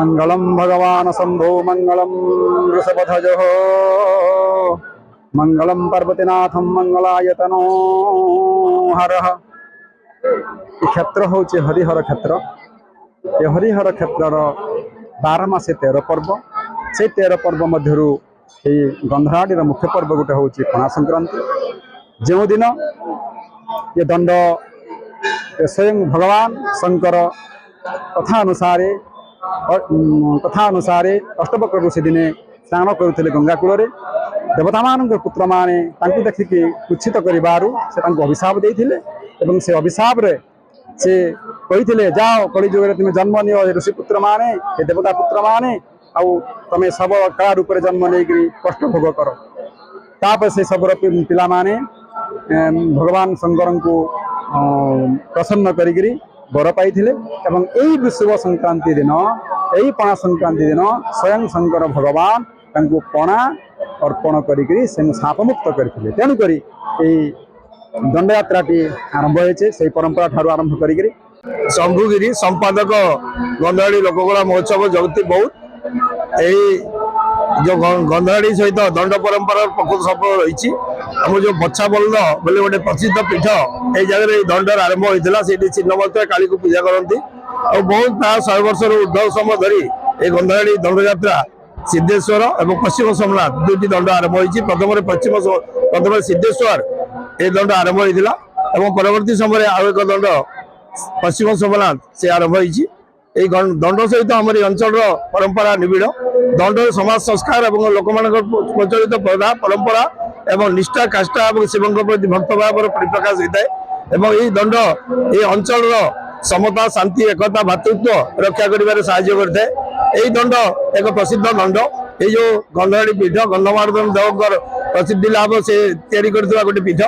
मंगलम भगवान शंभो मंगलम वृषभध्वजः मंगलम पार्वतीनाथम मंगलायतनो हरः। क्षेत्र हूँ हरिहर क्षेत्र। ये हरिहर क्षेत्र 12 मासे 13 पर्व। से 13 पर्व मध्य गंधराड़ी मुख्य पर्व गोटे हूँ पणा संक्रांति। जो दिन ये दंड स्वयं भगवान शंकर कथा अनुसारे अष्टवक्र ऋषि दिने स्नान करुले गंगा कूल। देवता मान पुत्र माने देखिकी कुत्सित से अभिशाप देते से अभिशाप रे से कही जाओ कलिजुग तुम जन्म नियो ऋषि पुत्र माने देवता पुत्र माने आउ तमें सब काल रूप जन्म नहीं कष्ट भोग कर। तापर से सबर पिला माने भगवान शंकर को प्रसन्न करी वर पाई शुभ संक्रांति दिन यही पणा संक्रांति दिन स्वयं शंकर भगवान पणा अर्पण करी साप मुक्त करते। तेणुक दंड यात्राटी आरंभ होचे से परंपरा ठारू आरंभ करी शंभुगिरी संपादक गंधराड़ी लोककला महोत्सव जगती बहुत यही जो गंधराड़ी सहित दंड परंपरा प्रकृत सफल रही आम जो बछा बल्द बोले गोटे प्रसिद्ध पीठ ये जगह दंडर आरंभ होता से चिन्हमात्र काली को पूजा करती और बहुत प्राय 100 वर्ष ऊर्ध्व समय धरी ये गंधराड़ी दंड यात्रा सिद्धेश्वर और पश्चिम सोमनाथ दुईटी दंड आरंभ होती। प्रथम सिद्धेश्वर ये दंड आरंभ होता और परवर्ती समय आउ एक दंड पश्चिम सोमनाथ से आरंभ होती। दंड सहित आम अंचल परंपरा निबिड़ दंड समाज संस्कार और लोक प्रचलित प्रथा परंपरा एवं निष्ठा काष्ठा और शिव प्रति भक्त भाव परिप्रकाश होता है। यही दंड ये अंचल समता शांति एकता भातृत्व रक्षा कर दंड एक प्रसिद्ध दंड ये जो गंधराड़ी पीठ गंधमार्दन देवकर प्रसिद्धि लाभ से तैयारी करथिबा गोटे पीठ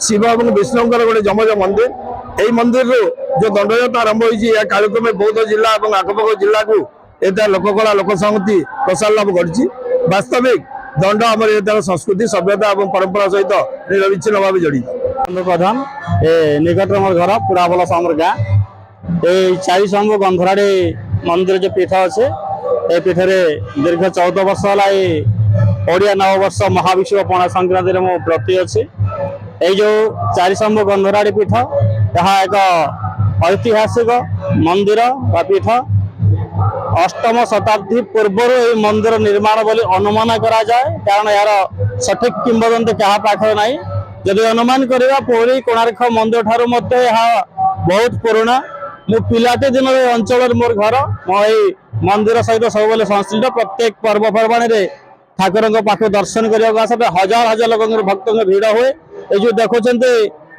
शिव और विष्णुकर गोटे जमज मंदिर यही मंदिर जो दंडयात्रा आरंभ होती कालक्रमे बौद्ध जिला और आखपाख जिला को यहाँ लोककला लोक संस्कृति प्रसार लाभ कर। वास्तविक दंड आम संस्कृति सभ्यता और परंपरा सहित निरविच्छिन्न भाव जड़ित। प्रधान ए निकट मोर घर पुराबल सामर गाँ ये 4 शंभु गंधराड़ी मंदिर जो पीठ अच्छे ये पीठ दीर्घ 14 वर्ष है ओडिया नववर्ष महाविश्व पणा संक्रांति मो व्रती अच्छी। ये जो 4 शंभु गंधराड़ी पीठ यहाँ एक ऐतिहासिक मंदिर बा पीठ 8म शताब्दी पूर्व यह मंदिर निर्माण बोली अनुमान करा जाए कारण यार सठिक किंवदंती क्या पाखे ना जदि अनुमान करवा पुरी कोणार्क मंदिर ठारू बहुत पुराना मु पिलाटे दिन अंचल मोर घर मई मंदिर सहित सब संश्लिष्ट प्रत्येक पर्वपर्वाणी रे ठाकुर पाखे दर्शन करने हजार हजार लोक भक्त भिड़ हुए। ये जो देखुं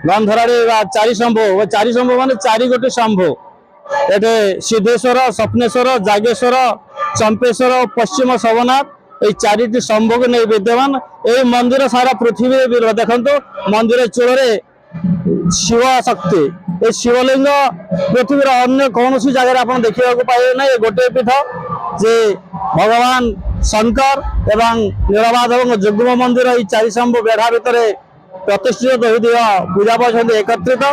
गंधराड़ी 4 शंभु मान 4 गोटे शंभु ये सिद्धेश्वर स्वप्नेश्वर जागेश्वर चंपेश्वर पश्चिम सोमनाथ ये 4टी शंभु को नहीं विद्यमान ये मंदिर सारा पृथ्वी देखो मंदिर चूड़े शिव शक्ति ये शिवलिंग पृथ्वीर अन्य कौन सी जगह आप देखा पाए ना ये गोटे पीठ जे भगवान शंकर एवं नीलमाधव और जुग्म मंदिर ये 4 शंभु बेढ़ा भितर प्रतिष्ठित पूजा पाठ एकत्रित।